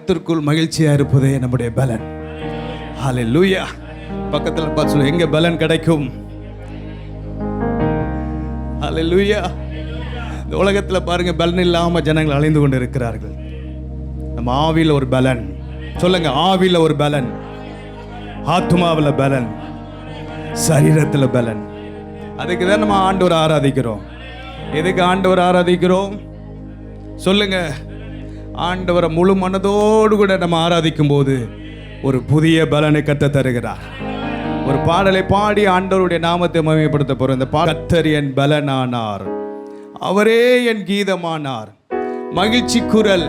கர்த்தருக்குள் மகிழ்ச்சியா இருப்பதே நம்முடைய பலன். ஹல்லேலூயா. பக்கத்துல பார்த்து சொல்லு, எங்க பலன் கிடைக்கும்? ஹல்லேலூயா. இந்த உலகத்துல பாருங்க, பலன் இல்லாம ஜனங்கள் அலைந்து கொண்டு இருக்கிறார்கள். நம்ம ஆவியில ஒரு பலன் சொல்லுங்க, ஆவியில ஒரு பலன், ஆத்மாவில் பலன், சரீரத்துல பலன். அதுக்கு தான் நம்ம ஆண்டவரை ஆராதிக்கிறோம். எதுக்கு ஆண்டவரை ஆராதிக்கிறோம் சொல்லுங்க? ஆண்டவரை முழு மனதோடு கூட நம்ம ஆராதிக்கும் போது ஒரு புதிய பலனை கத்த தருகிறார். ஒரு பாடலை பாடி ஆண்டவருடைய நாமத்தை மகிமைப்படுத்த போறோம். இந்த கர்த்தர் என் பலனானார், அவரே என் கீதமானார், மகிழ்ச்சி குரல்,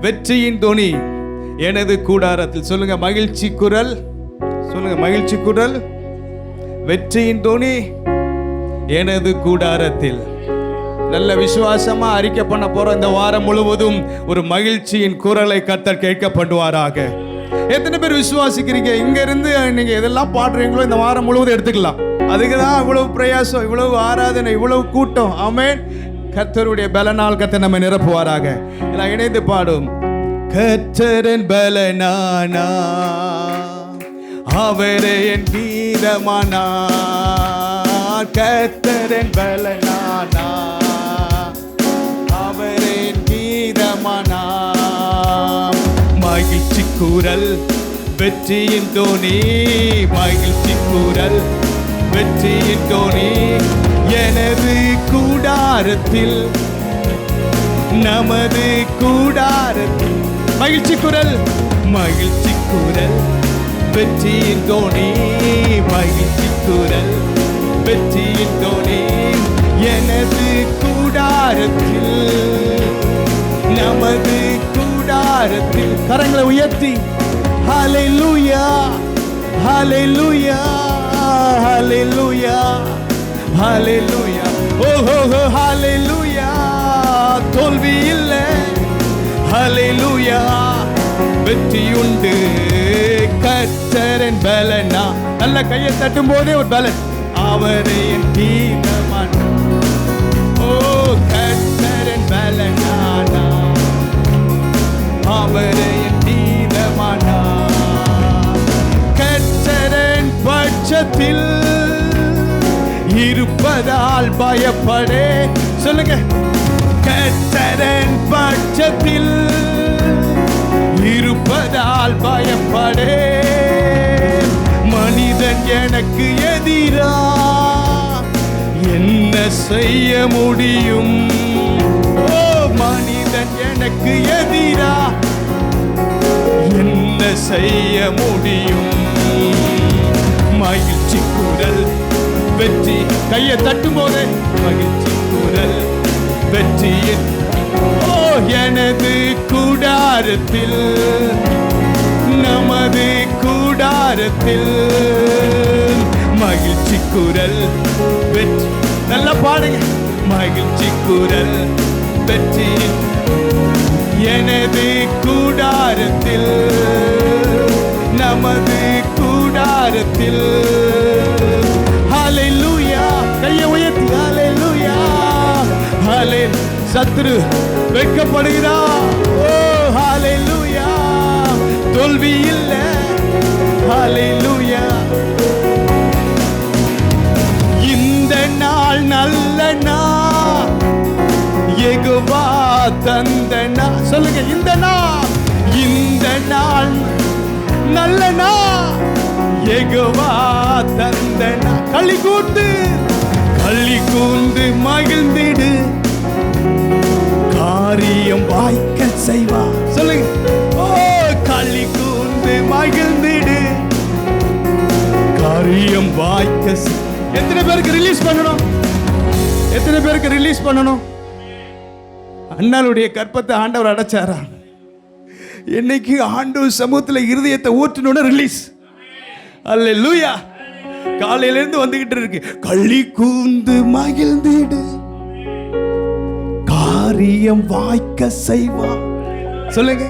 வெற்றியின் தொனி எனது கூடாரத்தில். சொல்லுங்க, மகிழ்ச்சி குரல். சொல்லுங்க, மகிழ்ச்சி குரல், வெற்றியின் தொனி எனது கூடாரத்தில். நல்ல விசுவாசமா அறிக்கை பண்ண போறோம். இந்த வாரம் முழுவதும் ஒரு மகிழ்ச்சியின் குரலை கர்த்தர் கேட்க பண்ணுவாராக. எத்தனை பேர் விசுவாசிக்கிறீங்க? இங்க இருந்து நீங்க எதெல்லாம் பாடுறீங்களோ இந்த வாரம் முழுவதும் எடுத்துக்கலாம். அதுக்குதான் இவ்வளவு பிரயாசம், இவ்வளவு ஆராதனை, இவ்வளவு கூட்டம். ஆமென். கர்த்தருடைய பலனால் கர்த்தர் நம்ம நிரப்புவாராக. எல்லாம் இணைந்து பாடும். கர்த்தரின் பலனானா, அவரே என் கீதமானா, கர்த்தரின் பலனானா, அவரே என் கீதமானா, மகிழ்ச்சி குரல், வெற்றியின் தோனி, மகிழ்ச்சி குரல், வெற்றியின் தோனி எனது கூடாரத்தில், நமது கூடாரத்தில். மகிழ்ச்சி குரல், மகிழ்ச்சி குரல், வெற்றியின் தோனி, மகிழ்ச்சி குரல், வெற்றியின் தோனி எனது கூடாரத்தில், நமது கூடாரத்தில். கரங்களை உயர்த்தி ஹல்லேலூயா, ஹல்லேலூயா, ஹல்லேலூயா, ஹல்லேலூயா, ஓஹோ ஹல்லேலூயா. தோல்வி இல்லை, ஹல்லேலூயா, வெற்றி உண்டு. கர்த்தரின் பலனா. நல்ல கையை தட்டும் போதே ஒரு பலன். அவரே என் கீதமான், ஓ கர்த்தரின் பலனானா, அவரே என் கீதமானா. கர்த்தரின் பட்சத்தில் இருப்பதால் பயப்படே. சொல்லுங்க, கர்த்தரின் பட்சத்தில் இருப்பதால் பயப்படே. மனிதன் எனக்கு எதிரா என்ன செய்ய முடியும்? ஓ மனிதன் எனக்கு எதிரா என்ன செய்ய முடியும்? மகிழ்ச்சி குரல், வெற்றி. கையை தட்டும் போது மகிழ்ச்சி குரல், வெற்றியின். ஓ எனது கூடாரத்தில், நமது கூடாரத்தில், மகிழ்ச்சி குரல், வெற்றி. நல்லா பாடுங்க. மகிழ்ச்சி குரல், வெற்றியின் எனது கூடாரத்தில், நமது கூடாரத்தில். ஹல்லேலூயா. கையை உயர்த்தி ஹல்லேலூயா, ஹல்லேலூயா. சத்துரு வெட்கப்படுகிறா. ஓ ஹல்லேலூயா, தோல்வி இல்லை. ஹல்லேலூயா. இந்த நாள் நல்ல நாள், யெகோவா தந்த நாள். சொல்லுங்க, இந்த நாள், இந்த நாள் நல்ல நாள், யெகோவா தந்த நாள். களி கூர்ந்து, களி கூர்ந்து மகிழ்ந்திடு, காரியம் வாய்க்க செய்வா. சொல்லுங்க, ஓ களி கூர்ந்து மகிழ்ந்திடு, காரியம் வாய்க்க. எத்தனை பேருக்கு ரிலீஸ் பண்ணணும்? எத்தனை பேருக்கு ரிலீஸ் பண்ணணும்? அண்ணாளுடைய கற்பத்தை ஆண்டவர் அடைச்சாரா? இன்னைக்கு ஆண்டவர் சமூகத்தில் இருதயத்தை ஊற்றணும்னு ரிலீஸ். அல்லேலூயா. காலையில இருந்து வந்துகிட்டு இருக்கு. களி கூர்ந்து மகிழ்ந்திடு, காரியம் வாய்க்க செய்வா. சொல்லுங்க,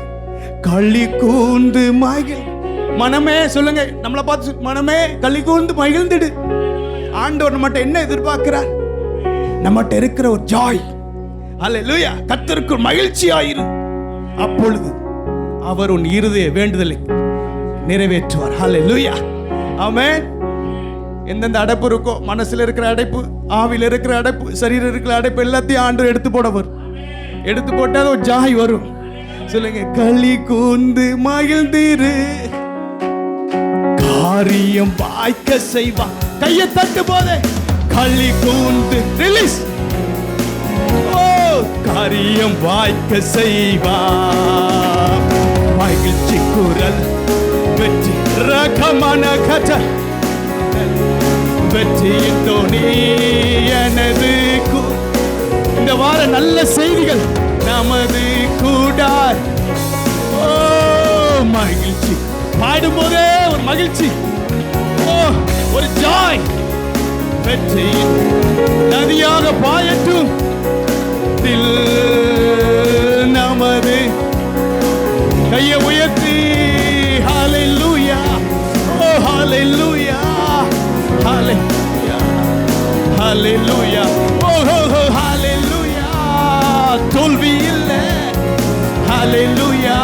களி கூர்ந்து மகிழ். மனமே சொல்லுங்க, நம்மளை பார்த்து மனமே களி கூர்ந்து மகிழ்ந்திடு. ஆண்டவர் நம்மகிட்ட என்ன எதிர்பார்க்கிறார்? நம்மகிட்ட இருக்கிற ஒரு ஜாய். அல்லேலூயா. கர்த்தருக்குள் மகிழ்ச்சியாயிரு. அப்பொழுது அவர் உன் இருதய வேண்டுதலை நிறைவேற்றுவார். ஹல்லேலூயா, ஆமென். எந்தெந்த அடைப்பு இருக்கோ, மனசுல இருக்கிற அடைப்பு, ஆவில இருக்கிற அடைப்பு, சரீரம் இருக்கிற அடைப்பு எல்லாத்தையும் ஆண்டு எடுத்து போடவர். எடுத்து போட்டால் ஒரு ஜாய் வரும். சொல்லுங்க, களி கூந்து மகிழ்ந்திரு, காரியம் வாய்க்க செய்வா. கையை தட்டு போதே, களி கூந்து ரிலீஸ். ஓ, காரியம் வாய்க்க செய்வா. மகிழ்ச்சி குரல் வெற்றி ரகமான கட்ட வெற்றியின் தோணி எனது. இந்த வார நல்ல செய்திகள் நமது கூடார். ஓ, மகிழ்ச்சி பாடும்போதே ஒரு மகிழ்ச்சி, ஓ ஒரு ஜாய். வெற்றியின் நதியாக பாயட்டும் தில் நமது. கையை உயர்த்தி ஹல்லேலூயா, ஓ ஹல்லேலூயா, ஹல்லேலூயா, ஹல்லேலூயா, ஓ ஹல்லேலூயா. தோல்வி இல்லை, ஹல்லேலூயா.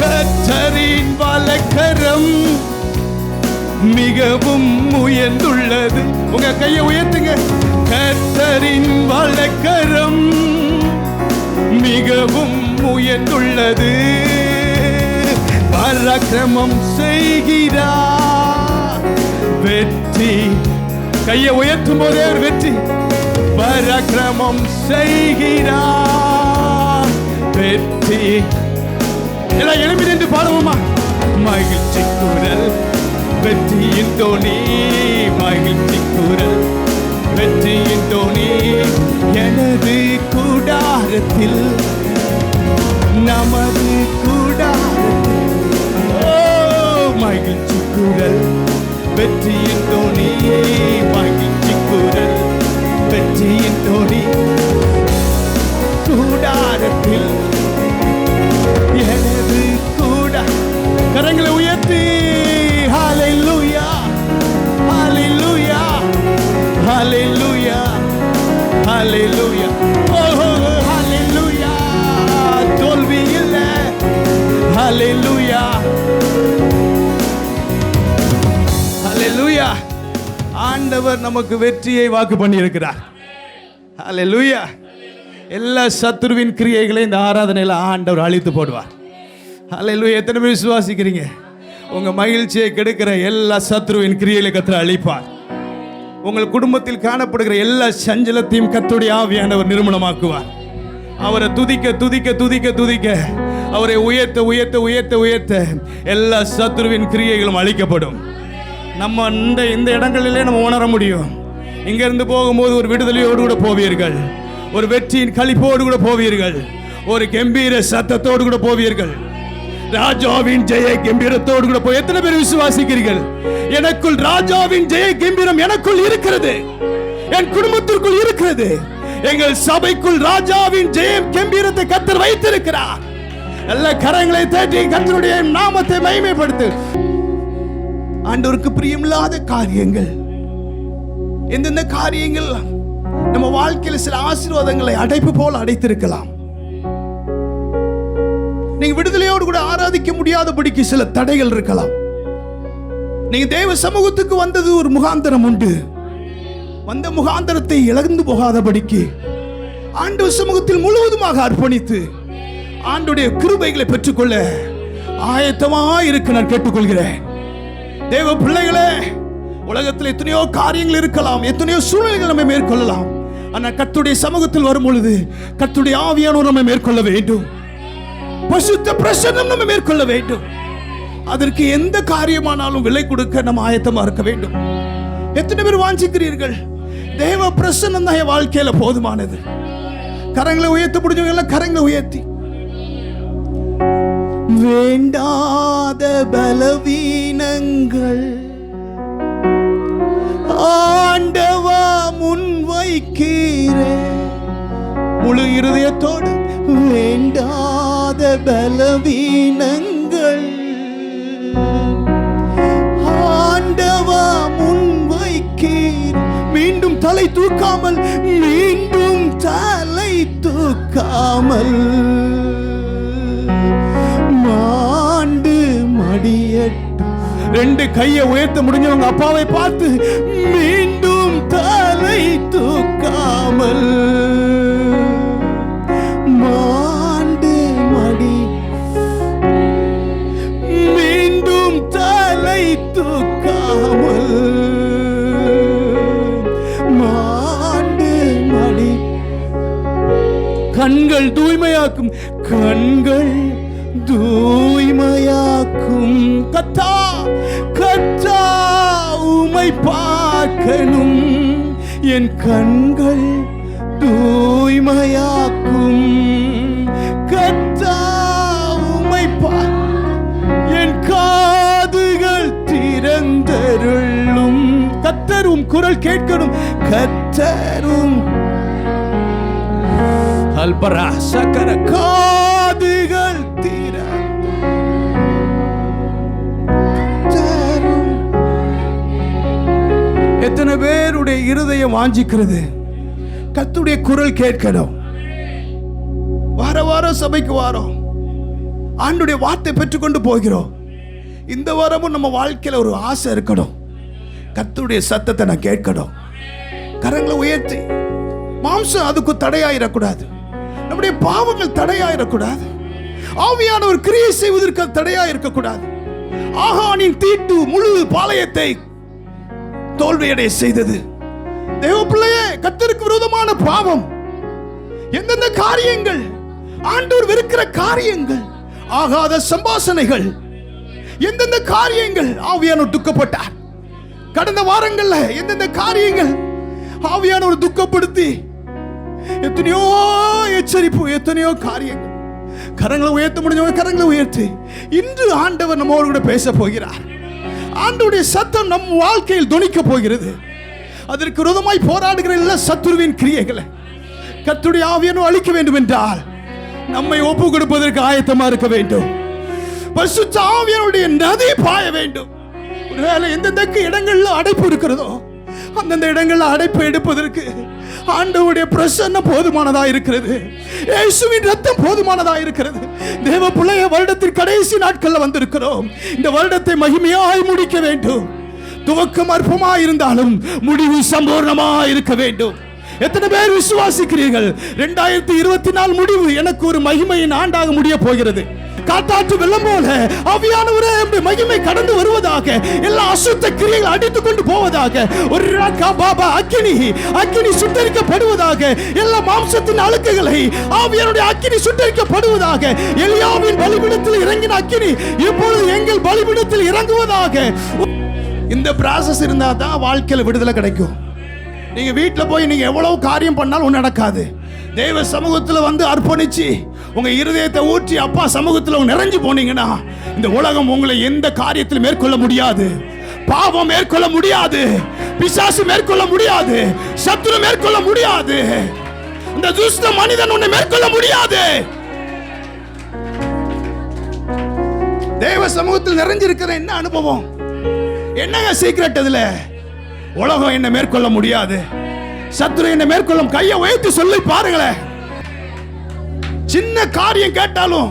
கர்த்தரின் வலக்கரம் மிகவும் உயர்ந்துள்ளது. உங்க கையை உயர்த்துங்க. கர்த்தரின் வலக்கரம் மிகவும் உயர்ந்துள்ளது, பராக்கிரமம் செய்கிறார். வெற்றி, கையை உயர்த்தும் போதே ஒரு வெற்றி. பராக்கிரமம் செய்கிறார், வெற்றி. எல்லாம் எழுப்பி நின்று பாடுவோமா? மகிழ்ச்சி குரல் வெற்றியின் தோணி, மகிழ்ச்சி குரல் வெற்றியின் தோணி எனது கூடாரத்தில், நமது கூடாரத்தில். ஓ, மகிழ்ச்சி குரல் வெற்றியின் தோணி, மகிழ்ச்சி குரல் வெற்றியின் தோணி கூடாரத்தில், எனது கூடா. கரங்களை உயர்த்தி ஹல்லேலூயா, ஹல்லேலூயா, ஹல்லேலூயா, ஹல்லேலூயா, ஓ ஹல்லேலூயா. தோல்வி இல்லை, ஹல்லேலூயா, ஹல்லேலூயா. ஆண்டவர் நமக்கு வெற்றியை வாக்கு பண்ணி இருக்கிறார். ஹல்லேலூயா. எல்லா சத்துருவின் கிரியைகளை இந்த ஆராதனையில் ஆண்டவர் அழித்து போடுவார். ஹல்லேலூயா. எத்தனை பேர் விசுவாசிக்கிறீங்க? உங்க மகிழ்ச்சியை கெடுக்கிற எல்லா சத்துருவின் கிரியைகளை கர்த்தர் அழிப்பார். உங்கள் குடும்பத்தில் காணப்படுகிற எல்லா சஞ்சலத்தையும் கர்த்தருடைய ஆவியானவர் நிர்மூலமாக்குவார். அவரை துதிக்க துதிக்க துதிக்க துதிக்க, அவரை உயர்த்த உயர்த்த உயர்த்த உயர்த்த எல்லா சத்துருவின் கிரியைகளும் அழிக்கப்படும். நம்ம இந்த இடங்களிலே நம்ம உணர முடியும். இங்கிருந்து போகும்போது ஒரு விடுதலையோடு கூட போவீர்கள், ஒரு வெற்றியின் களிப்போடு கூட போவீர்கள், ஒரு கம்பீர சத்தத்தோடு கூட போவீர்கள், ராஜாவின் ஜெய கம்பீரத்தோடு கூட போய். எத்தனை பேர் விசுவாசிக்கிறீர்கள்? எனக்குள் ராஜாவின் ஜெய கம்பீரம் எனக்குள் இருக்கிறது, என் குடும்பத்திற்குள் இருக்கிறது. எங்கள் சபைக்குள் ராஜாவின் ஜெய கம்பீரத்தை கர்த்தர் வைத்திருக்கிறார். எல்லா கரங்களை தட்டி கர்த்தருடைய நாமத்தை மகிமைப்படுத்து. ஆண்டவருக்கு பிரியமில்லாத காரியங்கள், எந்தெந்த காரியங்கள் நம்ம வாழ்க்கையில் சில ஆசீர்வாதங்களை அடைப்பு போல அடைத்திருக்கலாம். நீங்க விடுதலையோடு கூட ஆராதிக்க முடியாதபடிக்கு சில தடைகள் இருக்கலாம். நீங்க தேவ சமூகத்துக்கு வந்தது ஒரு முகாந்தரம் உண்டு. வந்த முகாந்தரத்தை இழந்து போகாதபடிக்கு ஆண்டவர் சமூகத்தில் முழுவதுமாக அர்ப்பணித்து ஆண்டுடைய கிருபைகளை பெற்றுக்கொள்ள ஆயத்தமா இருக்கு நான் கேட்டுக்கொள்கிறேன். தேவ பிள்ளைகளே, உலகத்தில் எத்தனையோ காரியங்கள் இருக்கலாம், எத்தனையோ சூழ்நிலைகள் நம்ம மேற்கொள்ளலாம். ஆனால் கர்த்தருடைய சமூகத்தில் வரும் பொழுது கர்த்தருடைய ஆவியானவர் நம்ம மேற்கொள்ள வேண்டும். பரிசுத்த பிரசன்னம் நம்ம மேற்கொள்ள வேண்டும். அதற்கு எந்த காரியமானாலும் விலை கொடுக்க நம்ம ஆயத்தமா இருக்க வேண்டும். எத்தனை பேர் வாஞ்சிக்கிறீர்கள்? தேவ பிரசன்னம் தான் என் வாழ்க்கையில போதுமானது. கரங்களை உயர்த்த முடிஞ்சவங்க எல்லாம் கரங்களை உயர்த்தி, வேண்டாத பலவீனங்கள் ஆண்டவா முன் வைக்கிறேன். முழு இருதயத்தோடு வேண்டாத பலவீனங்கள் ஆண்டவா முன் வைக்கிறேன். மீண்டும் தலை தூக்காமல், மீண்டும் தலை தூக்காமல் மடியட்டும். 2 கையை உயர்த்த முடிஞ்சவங்க அப்பாவை பார்த்து, மீண்டும் தலை தூக்காமல் மாண்டு மடி, மீண்டும் தலை தூக்காமல் மாண்டு மடி. கண்கள் தூய்மையாக்கும், கண்கள் தூய்மையாக்கும். கத்தா கத்தா உமை பார்க்கணும், என் கண்கள் தூய்மையாக்கும். கத்தா உமை என் காதுகள் திறந்தருளும். கத்தரும் குரல் கேட்கணும், கத்தரும் அல்பரா சக்கர காதுகள் திறந்தருளும். எத்தனை பேருடைய இருதயம் வாஞ்சிக்கிறது கர்த்தருடைய குரல் கேட்கணும். வார வாரம் சபைக்கு வாரோம், ஆண்டுடைய வார்த்தை பெற்றுக்கொண்டு போகிறோம். இந்த வாரமும் நம்ம வாழ்க்கையில ஒரு ஆசை இருக்கணும், கர்த்தருடைய சத்தத்தை நான் கேட்கணும். கரங்களை உயர்த்தி, மாம்சம் அதுக்கு தடையாயிடக்கூடாது, நம்முடைய பாவங்கள் தடையாயிடக்கூடாது, ஆவியானவர் கிரியை செய்வதற்கு தடையா இருக்கக்கூடாது. ஆகானின் தீட்டு முழு பாளையத்தை தோல்வியடைய செய்தது. தேவ பிள்ளையே, கர்த்தருக்கு விரோதமான பாவம், எந்தெந்த காரியங்கள், ஆண்டவர் வெறுக்கிற காரியங்கள், ஆகாத சம்பாஷணைகள், எந்தெந்த காரியங்கள் ஆவியானவர் துக்கப்பட்டார். கடந்த வாரங்கள்ல எந்தெந்த காரியங்கள் ஆவியானவர் துக்கப்படுத்தி, எத்தனையோ எச்சரிப்பு, எத்தனையோ காரியங்கள். கரங்களை உயர்த்த முடிஞ்சவங்க கரங்களை உயர்த்தி, இன்று ஆண்டவர் நம்மோடு கூட பேச போகிறார். ஆண்டவருடைய சத்தம் நம் வாழ்க்கையில் துணிக்க போகிறது. அதற்கு விரோதமாய் போராடுகிற எல்லா சத்துருவின் கிரியைகளை கர்த்தருடைய ஆவியானவர் அழிக்க வேண்டும் என்றால் நம்மை ஒப்பு கொடுப்பதற்கு ஆயத்தமா இருக்க வேண்டும். பரிசுத்த ஆவியானவருடைய நதி பாய வேண்டும். ஒருவேளை எந்தெந்த இடங்கள்ல அடைப்பு இருக்கிறதோ அந்தந்த இடங்கள்ல அடைப்பு எடுப்பதற்கு ஆண்டவருடைய பிரசன்னம் போதுமானதா இருக்கிறது. இயேசுவின் ரத்தம் போதுமானதா இருக்கிறது. தேவ பிள்ளைய வருடத்தின் கடைசி நாட்கள்ல வந்திருக்கிறோம். இந்த வருடத்தை மகிமையாய் முடிக்க வேண்டும். துவக்கம் அற்பமா இருந்தாலும் முடிவு சம்பூர்ணமா இருக்க வேண்டும். எத்தனை பேர் விசுவாசிக்கிறீர்கள்? 2024 முடிவு எனக்கு ஒரு மகிமையின் ஆண்டாக முடிய போகிறது. காட்டாற்று வெள்ளம் போல ஆவியானவரே மகிமை கடந்து வருவதாக, எல்லா அசுத்த கிரியைகள் அடித்துக் கொண்டு போவதாக, ஒரு பாபா அக்கினி சுட்டரிக்கப்படுவதாக, எல்லா மாம்சத்தின் அழுக்குகளை ஆவியானுடைய அக்கினி சுட்டரிக்கப்படுவதாக. எலியாவின் பலிபீடத்தில் இறங்கின அக்கினி இப்பொழுது எங்கள் பலிபீடத்தில் இறங்குவதாக. இந்த ப்ராசஸ் இருந்தா தான் வாழ்க்கையில் விடுதலை கிடைக்கும். நீங்க வீட்டில் போய் நீங்க எவ்வளவு காரியம் பண்ணாலும் நடக்காது. தெய்வ சமூகத்தில் வந்து அர்ப்பணிச்சு உங்க இருதயத்தை ஊற்றி அப்பா சமூகத்தில் நிறைஞ்சு போனீங்கன்னா இந்த உலகம் உங்களை எந்த காரியத்தில் மேற்கொள்ள முடியாது. பாவம் மேற்கொள்ள முடியாது, பிசாசு மேற்கொள்ள முடியாது, சத்துரு மேற்கொள்ள முடியாது, இந்த துஷ்ட மனிதன் உன்னை மேற்கொள்ள முடியாது. தெய்வ சமூகத்தில் நிறைஞ்சிருக்கிற என்ன அனுபவம், என்னங்க சீக்ரெட்? அதுல உலகம் என்ன மேற்கொள்ள முடியாது, சத்துரு என்ன மேற்கொள்ளும். கையை உயர்த்தி சொல்லி பாருங்களேன். சின்ன காரியம் கேட்டாலும்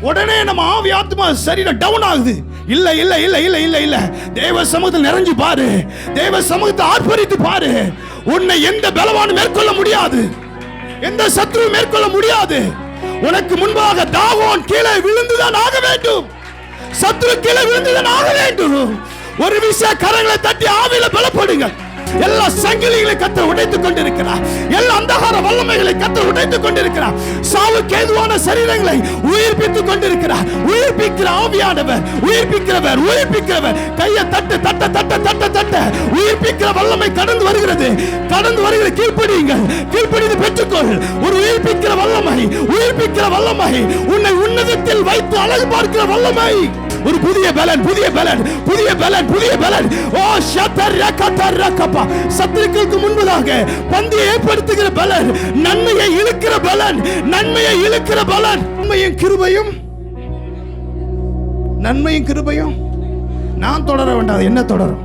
உடனே நம்ம ஆவி ஆத்மா சரீரம் டவுன் ஆகுது. இல்ல இல்ல இல்ல இல்ல இல்ல இல்ல தேவ சமூகத்தில் நிறைஞ்சு பாரு, தேவ சமூகத்தை ஆர்ப்பரித்து பாரு. உன்னை எந்த பலவானும் மேற்கொள்ள முடியாது, எந்த சத்துரு மேற்கொள்ள முடியாது. உனக்கு முன்பாக தாவோன் கீழே விழுந்துதான் ஆக வேண்டும், சத்துரு கீழே விழுந்துதான் ஆக வேண்டும். ஒரு விஷயம் கரங்களை தட்டி ஆவியில பலப்படுங்க. எல்லா சங்கிலிகளை கர்த்தர் உடைத்துக் கொண்டிருக்கிறார், எல்லா அந்தகார வல்லமைகளை கர்த்தர் உடைத்துக் கொண்டிருக்கிறார். சாவுக்கு ஏதுவான சரீரங்களை உயிர்ப்பித்துக் கொண்டிருக்கிறார். உயிர்ப்பிக்கிற ஆவியானவர், உயிர்ப்பிக்கிறவர், உயிர்ப்பிக்கிறவர். கையை தட்ட தட்ட தட்ட தட்ட தட்ட உயிர்ப்பிக்கிற வல்லமை கடந்து வருகிறது, கடந்து வருகிறது. கீழ்ப்படியுங்கள், கீழ்ப்படிந்து பெற்றுக்கொள். ஒரு உயிர்ப்பிக்கிற வல்லமை, உயிர்ப்பிக்கிற வல்லமை, உன்னை உன்னதத்தில் வைத்து அழகு பார்க்கிற வல்லமை. ஒரு புதிய பலன், புதிய பலன், புதிய பலன், புதிய பலன். ஓ ஷதரகதரகபா, சத்துருக்களுக்கு முன்பதாக பந்தியை ஏற்படுத்துகிற பலன், நன்மையை இழுக்கிற பலன், நன்மையை இழுக்கிற பலன். நன்மையும் கிருபையும், நன்மையும் கிருபையும் நான் தொடர வேண்டாம், என்ன தொடரும்?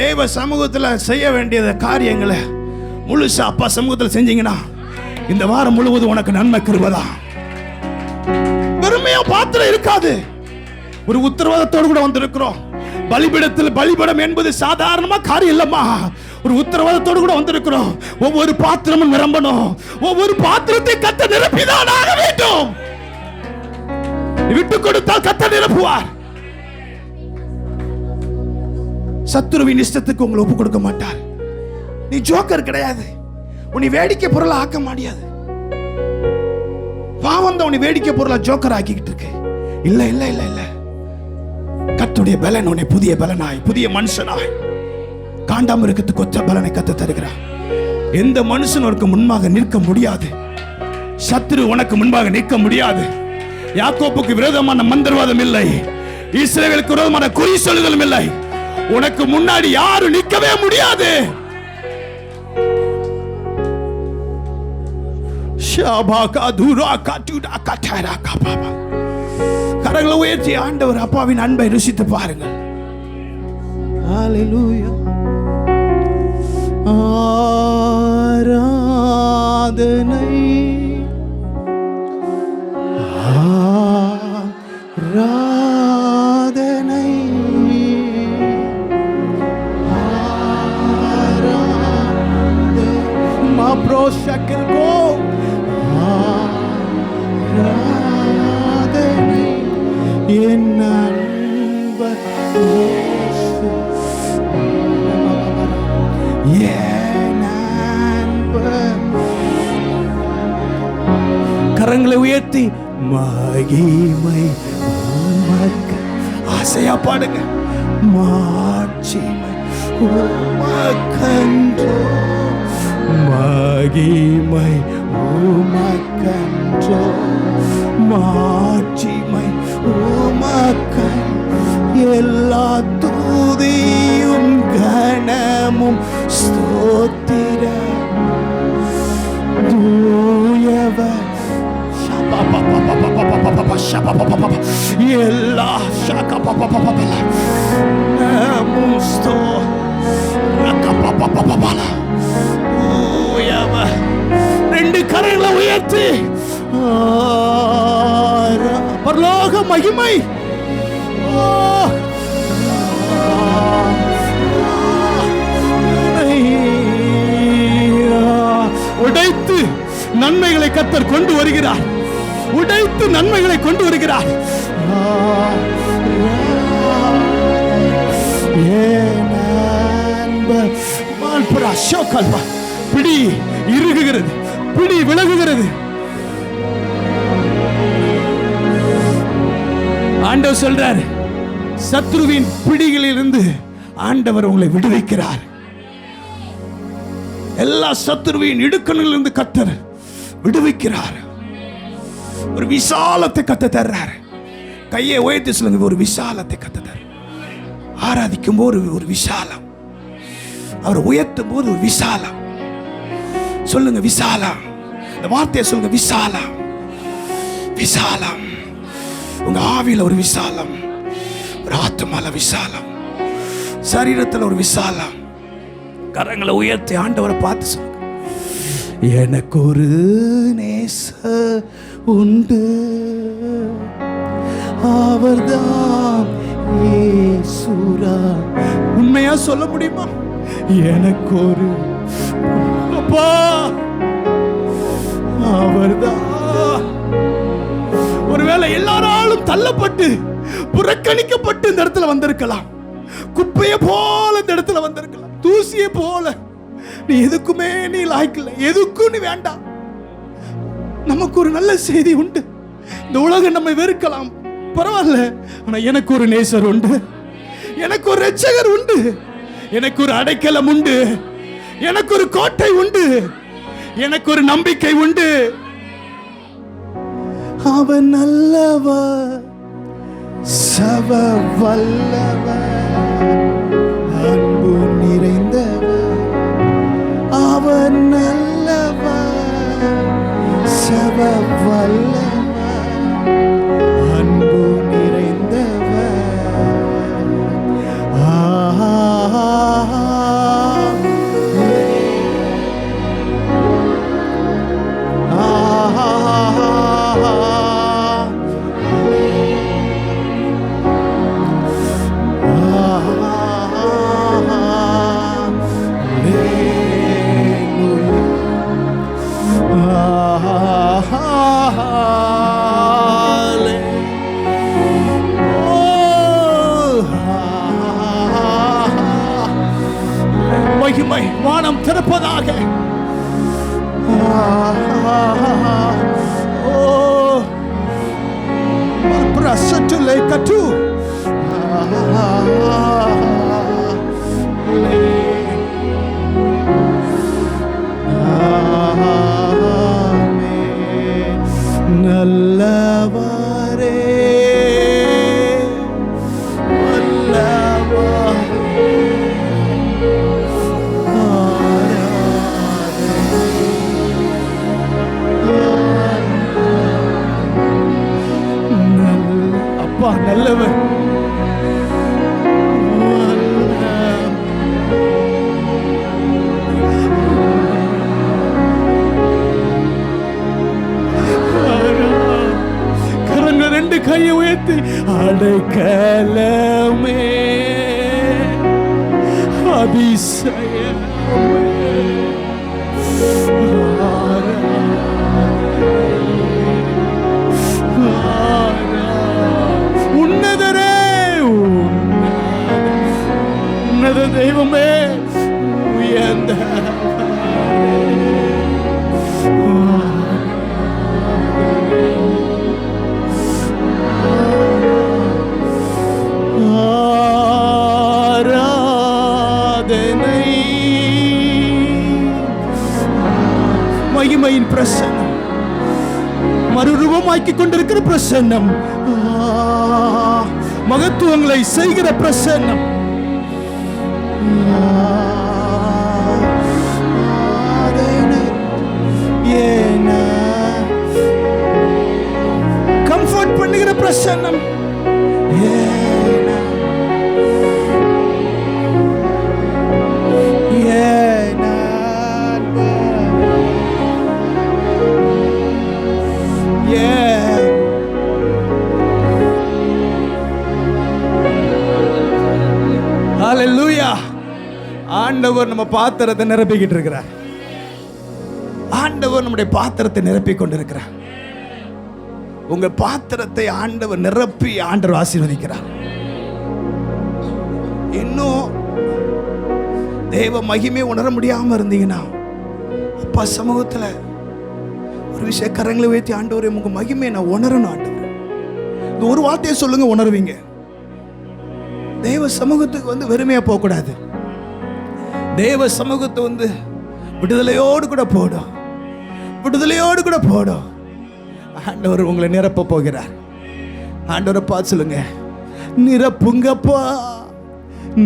தேவ சமூகத்தில் செய்ய வேண்டிய காரியங்களை முழுசா அப்பா சமூகத்தில் செஞ்சீங்கன்னா இந்த வாரம் முழுவதும் உனக்கு நன்மை கிருபைதான். வெறுமையா பாத்திரம் இருக்காது. ஒரு உத்தரவாதத்தோடு கூட வந்திருக்கிறோம். பலிபீடத்தில் பலிபீடம் என்பது சாதாரணமா காரியம் இல்லம்மா. ஒரு உத்தரவாதத்தோடு கூட வந்திருக்கிறோம். ஒவ்வொரு பாத்திரமும் நிரம்பணும். ஒவ்வொரு பாத்திரத்தை கர்த்தர் நிரப்பிதான் ஆக வேண்டும். விட்டு கொடுத்தால் கர்த்தர் நிரப்புவார். சத்துருவின் இஷ்டத்துக்கு உங்களை ஒப்பு கொடுக்க மாட்டார். நீ ஜோக்கர் கிடையாது. உன்னை வேடிக்கை பொருளை ஆக்க முடியாது. பாவம் தான் உன்னை வேடிக்கை பொருளா ஜோக்கர் ஆக்கிக்கிட்டு இருக்கு. இல்ல இல்ல இல்ல இல்ல, கர்த்தருடைய பலன் உன்னை புதிய பலனாய், புதிய மனுஷனாய், காண்டாம இருக்கிறதுக்கு ஒத்த பலனை கத்து தருகிறார். எந்த மனுஷனுக்கு முன்பாக நிற்க முடியாது. சத்துரு உனக்கு முன்பாக நிற்க முடியாது. யாக்கோப்புக்கு விரோதமான மந்திரவாதம் இல்லை. இஸ்ரவேலுக்கு விரோதமான குறி சொல்லுதலும் இல்லை. உனக்கு முன்னாடி யாரும் நிற்கவே முடியாது. கரங்களை உயர்த்தி ஆண்டவர் அப்பாவின் அன்பை ருசித்து பாருங்கள். ஹல்லேலூயா. ஆராதனை ஆராதனை ஆராதனை மாப்ரோ ஷக்கல் கோ ஆராதனை என் அன்பர் இயேசு என் அன்பர். கரங்களை உயர்த்தி மகிமை உமக்கு, ஆசையா பாடுங்க. மாட்சிமை உமக்கன்றோ, மகிமை உமக்கன்றோ, மாட்சிமை உமக்கன். எல்லா துதியும் கனமும் ஸ்தோத்திரம் தூயவர் எல்லா ரெண்டு கரங்களை உயர்த்தி பரலோக மகிமை உடைத்து நன்மைகளை கர்த்தர் கொண்டு வருகிறார். உடைத்து நன்மைகளை கொண்டு வருகிறார். பிடி இறுகுகிறது, பிடி விலகுகிறது. ஆண்டவர் சொல்றார், சத்ருவின் பிடிகளில் இருந்து ஆண்டவர் உங்களை விடுவிக்கிறார். எல்லா சத்ருவின் இடுக்கணிலிருந்து கர்த்தர் விடுவிக்கிறார். ஒரு விசாலத்தை கத்த தர்றார். கையை உயர்த்தி சொல்லுங்க, ஒரு விசாலத்தை கத்த தர்றார். ஆராதிக்கும் போது ஒரு விசாலம், அவர் உயர்த்தும் போது ஒரு விசாலம். சொல்லுங்க விசாலம், இந்த வார்த்தையை சொல்லுங்க விசாலம். விசாலம் உங்க ஆவியில ஒரு விசாலம், ஒரு ஆத்மால விசாலம், சரீரத்தில் ஒரு விசாலம். கரங்களை உயர்த்தி ஆண்டவரை பார்த்து சொல்லுங்க, எனக்கு ஒரு நேச உண்டு, அவர்தான் இயேசுரா. உண்மையா சொல்ல முடியுமா? எனக்கு ஒரு அப்பா, அவர்தான். ஒருவேளை எல்லாராலும் தள்ளப்பட்டு புறக்கணிக்கப்பட்டு இந்த இடத்துல வந்திருக்கலாம். குப்பையை போல இந்த இடத்துல வந்திருக்கலாம், தூசியை போல. நீ எதுக்குமே நீ லாய்க்கல, எதுக்கும் நீ வேண்டாம். நமக்கு ஒரு நல்ல செய்தி உண்டு. இந்த உலகம் நம்மை வெறுக்கலாம், பரவாயில்ல. ஆனா எனக்கு ஒரு நேசர் உண்டு, எனக்கு ஒரு இரட்சகர் உண்டு, எனக்கு ஒரு அடைக்கலம் உண்டு, எனக்கு ஒரு கோட்டை உண்டு, எனக்கு ஒரு நம்பிக்கை உண்டு. அவன் நல்லவர், சவ வல்லவர், அன்பு நிறைந்தவர். அவன் நல்லவர், சவ வல்லவர், அன்பு நிறைந்தவர். மகிமை வானம் திறப்பதாக. நல்லவரே அப்பா நல்லவர். கரங்க ரெண்டு கையை உயர்த்தி அடைக்கலமே அதிசயமே உன்னதரே உன்னத தெய்வமே உயர்ந்த மகிமையின் பிரசன்னம், மறுரூபமாக்கிக் கொண்டிருக்கிற பிரசன்னம், மகத்துவங்களை செய்கிற பிரசன்னம், கம்ஃபர்ட் பண்ணுகிற பிரசன்னம், ஹல்லேலூயா. ஆண்டவர் நம்ம பாத்திரத்தை நிரப்பிக்கிட்டு இருக்கிறார். ஆண்டவர் நம்முடைய பாத்திரத்தை நிரப்பிக் கொண்டிருக்கிறார். உங்க பாத்திரத்தை ஆண்டவர் நிரப்பி ஆண்டவர் ஆசீர்வதிக்கிறார். இன்னும் தேவ மகிமை உணர முடியாம இருந்தீங்கன்னா அப்பா சமூகத்துல ஒரு விஷய கரங்களை வைத்து ஆண்டவரே உங்க மகிமையை நான் உணரணும் ஆண்டவர். இந்த ஒரு வார்த்தையை சொல்லுங்க, உணர்வீங்க. தேவ சமூகத்துக்கு வந்து வெறுமையா போக கூடாது. தேவ சமூகத்தை வந்து விடுதலையோடு கூட போடும், விடுதலையோடு கூட போடும். ஆண்டவர் உங்களை நிரப்ப போகிறார். ஆண்டவரை பார்த்து சொல்லுங்க, நிரப்புங்கப்பா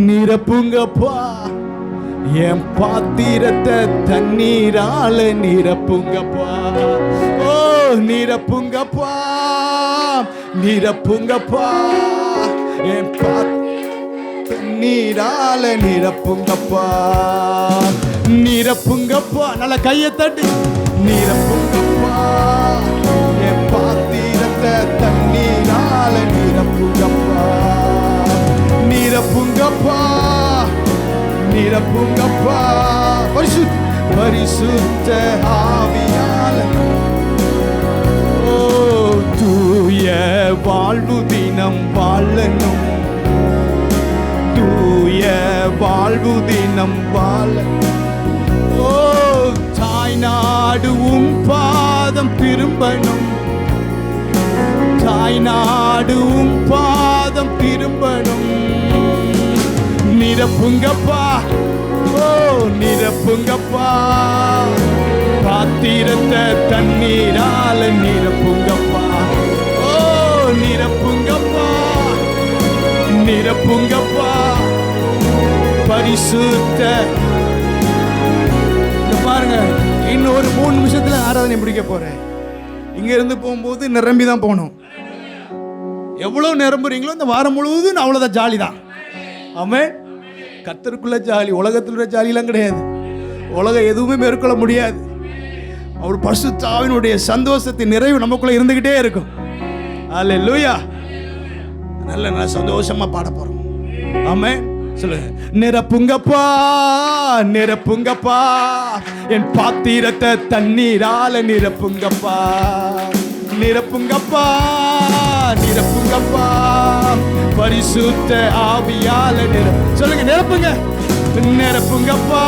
நிரப்புங்கப்பா, என் பாத்திரத்தை தண்ணீரால நிரப்புங்கப்பா. ஓ நிரப்புங்கப்பா நிரப்புங்கப்பா, என் நீரால நிரப்புங்கப்பா நிரப்புங்கப்பா. நல்ல கையை தட்டி நிரப்புங்கப்பா, என் பாத்திரத்தை தண்ணீரால நிரப்புங்கப்பா நிரப்புங்கப்பா நிரப்புங்கப்பா. பரிசுத்த ஆவியால ஓ தூய வாழ்வு தினம் வாழணும், தூய வாழ்வு தினம் வாழ. ஓ தாய்நாடு உம் பாதம் திரும்பணும், தாய்நாடு உம் பாதம் திரும்பணும். நிரப்புங்கப்பா ஓ நிரப்புங்கப்பா, பாத்திரத்தை தண்ணீரால நிரப்புங்கப்பா. ஓ நிரப்புங்கப்பா நிரப்புங்கப்பா. பரிசுத்த பாருங்க, இன்னொரு 3 நிமிஷத்துல ஆராதனை முடிக்க போறேன். இங்க இருந்து போகும்போது நிரம்பி தான் போகணும். எவ்வளவு நிரம்புறீங்களோ இந்த வாரம் முழுவதும் அவ்வளவுதான் ஜாலி தான். ஆமென். கர்த்தருக்குள்ள ஜாலி, உலகத்தில் உள்ள ஜாலியெல்லாம் கிடையாது. உலகம் எதுவுமே மேற்கொள்ள முடியாது. அவர் பரிசுத்த ஆவியினுடைய சந்தோஷத்தின் நிறைவு நமக்குள்ள இருந்துகிட்டே இருக்கும். அல்லேலூயா. நல்ல சந்தோஷமா பாட போறோம். ஆமென். சொல்லுங்க, நிரப்புங்கப்பா நிரப்புங்கப்பா, என் பாத்திரத்தை தண்ணீரால நிரப்புங்கப்பா நிரப்புங்கப்பா நிரப்புங்கப்பா. பரிசுத்த ஆவியால நிரப்பு. சொல்லுங்க, நிரப்புங்க, நிரப்புங்கப்பா,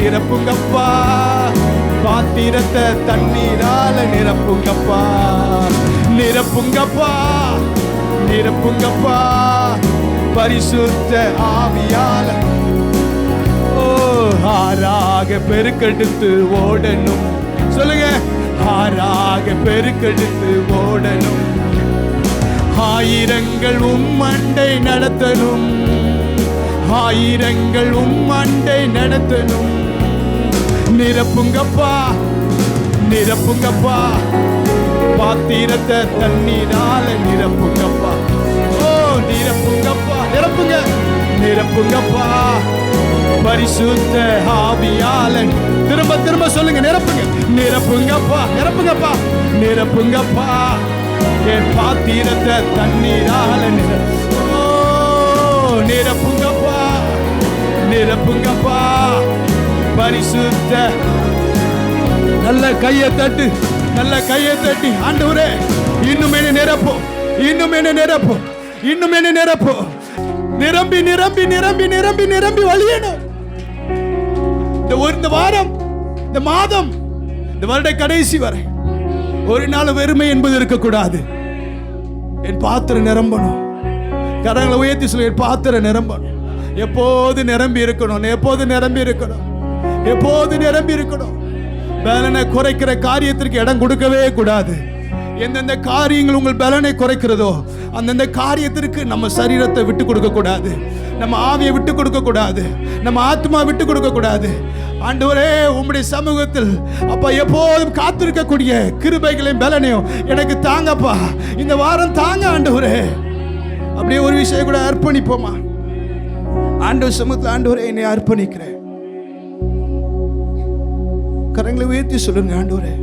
நிரப்புங்கப்பா, பாத்திரத்தை தண்ணீரால நிரப்புங்கப்பா, நிரப்புங்கப்பா, நிரப்புங்கப்பா, பரிசுத்த ஆவியால. ஓ, ஆறாக பெருக்கெடுத்து ஓடணும். சொல்லுங்க, ஆறாக பெருக்கெடுத்து ஓடணும். ஆயிரங்கள் உம்மண்டை நடத்தணும், ஆயிரங்கள் உம்மண்டை நடத்தணும். நிரப்புங்கப்பா, நிரப்புங்கப்பா, பாத்திரத்தை தண்ணீரால நிரப்புங்கப்பா. ஓ, நிரப்புங்கப்பா, நிரப்புங்க, நிரப்புங்கப்பா, பரிசுத்த ஆவியால. திரும்ப திரும்ப சொல்லுங்க, நிரப்புங்க, நிரப்புங்கப்பா, நிரப்புங்கப்பா, நிரப்புங்கப்பா, என் பாத்திரத்தை தண்ணீரால நிரப்புங்கப்பா, நிரப்புங்கப்பா, பரிசுத்த. நல்ல கையை தட்டு, நல்ல கையை தட்டி, ஆண்டவரே இன்னும் என்ன நிரப்பும், இன்னும் என்ன நிரப்பும், இன்னும் என்ன நிரப்பும். நிரம்பி நிரம்பி நிரம்பி நிரம்பி நிரம்பி வழியணும். இந்த வாரம், இந்த மாதம், இந்த வருட கடைசி வரை ஒரு நாள் வெறுமை என்பது இருக்கக்கூடாது. என் பாத்திரம் நிரம்பணும். கரங்களை உயர்த்தி சொல்லி, என் பாத்திரம் நிரம்பணும். எப்போது நிரம்பி இருக்கணும், எப்போது நிரம்பி இருக்கணும், எப்போது நிரம்பி இருக்கணும். பலனை குறைக்கிற காரியத்திற்கு இடம் கொடுக்கவே கூடாது. எந்தெந்த காரியங்கள் உங்கள் பலனை குறைக்கிறதோ அந்தந்த காரியத்திற்கு நம்ம சரீரத்தை விட்டு கொடுக்க கூடாது, நம்ம ஆவியை விட்டு கொடுக்க கூடாது, நம்ம ஆத்மா விட்டு கொடுக்க கூடாது. ஆண்டவரே, உம்முடைய சமூகத்தில் அப்பா எப்போதும் காத்திருக்கக்கூடிய கிருபைகளையும் பலனையும் எனக்கு தாங்கப்பா, இந்த வாரம் தாங்க ஆண்டவரே. அப்படியே ஒரு விஷயம் கூட அர்ப்பணிப்போமா ஆண்டவர் சமூகத்தில். ஆண்டவரே, என்னை அர்ப்பணிக்கிறேன். கரங்களை உயர்த்தி சொல்லுங்க, ஆண்டவரே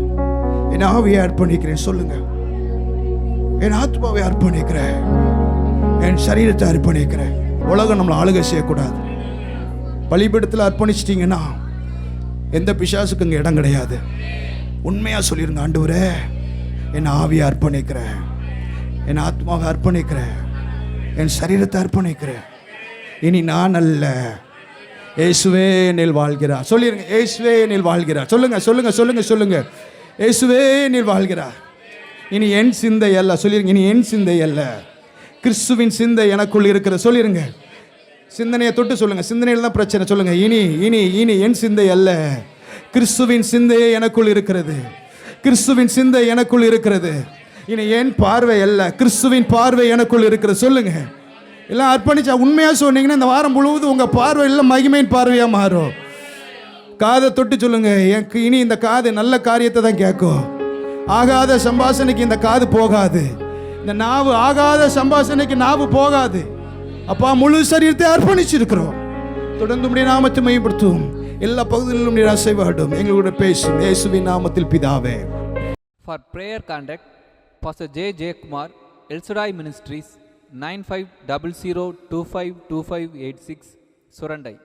என் ஆவியை அர்ப்பணிக்கிறேன். சொல்லுங்க, என் ஆத்மாவை அர்ப்பணிக்கிறேன், என் சரீரத்தை அர்ப்பணிக்கிறேன். உலகம் நம்மளை ஆளுகை செய்யக்கூடாது. பலிபீடத்தில் அர்ப்பணிச்சிட்டிங்கன்னா எந்த பிசாசுக்கு இங்கே இடம் கிடையாது. உண்மையாக சொல்லிருங்க, ஆண்டவரே என் ஆவியை அர்ப்பணிக்கிறேன், என் ஆத்மாவை அர்ப்பணிக்கிறேன், என் சரீரத்தை அர்ப்பணிக்கிறேன். இனி நான் அல்ல, இயேசுவே என்னில் வாழ்கிறார். சொல்லிருங்க, இயேசுவே என்னில் வாழ்கிறார். சொல்லுங்க சொல்லுங்க சொல்லுங்க சொல்லுங்க, இயேசுவே என்னில் வாழ்கிறார். இனி என் சிந்தை அல்ல. சொல்லிருங்க, இனி என் சிந்தை அல்ல, கிறிஸ்துவின் சிந்தை எனக்குள் இருக்கிற. சொல்லிருங்க, சிந்தனையை தொட்டு சொல்லுங்க, சிந்தனையில் தான் பிரச்சனை. சொல்லுங்க, இனி இனி இனி என் சிந்தை அல்ல, கிறிஸ்துவின் சிந்தையே எனக்குள் இருக்கிறது, கிறிஸ்துவின் சிந்தை எனக்குள் இருக்கிறது. இனி என் பார்வை அல்ல, கிறிஸ்துவின் பார்வை எனக்குள் இருக்கிறது. சொல்லுங்க, எல்லாம் அர்ப்பணிச்சா உண்மையாக சொன்னீங்கன்னா இந்த வாரம் முழுவதும் உங்கள் பார்வை எல்லாம் மகிமையின் பார்வையாக மாறும். காதை தொட்டு சொல்லுங்க, எனக்கு இனி இந்த காது நல்ல காரியத்தை தான் கேட்கும். ஆகாத சம்பாஷணைக்கு இந்த காது போகாது. இந்த நாவு ஆகாத சம்பாஷணைக்கு நாவு போகாது. அப்பா, முழு சரீரத்தை அர்ப்பணிச்சிருக்கிறோம். தொடர்ந்து உம்முடைய நாமத்தை மையப்படுத்தும். எல்லா பகுதிகளிலும் நீர் அசைவாடும். எங்களோட பேசும் இயேசுவின் நாமத்தில் பிதாவே. For prayer contact, Pastor J. J. Kumar, El Shaddai Ministries, 9500252586, Surandai.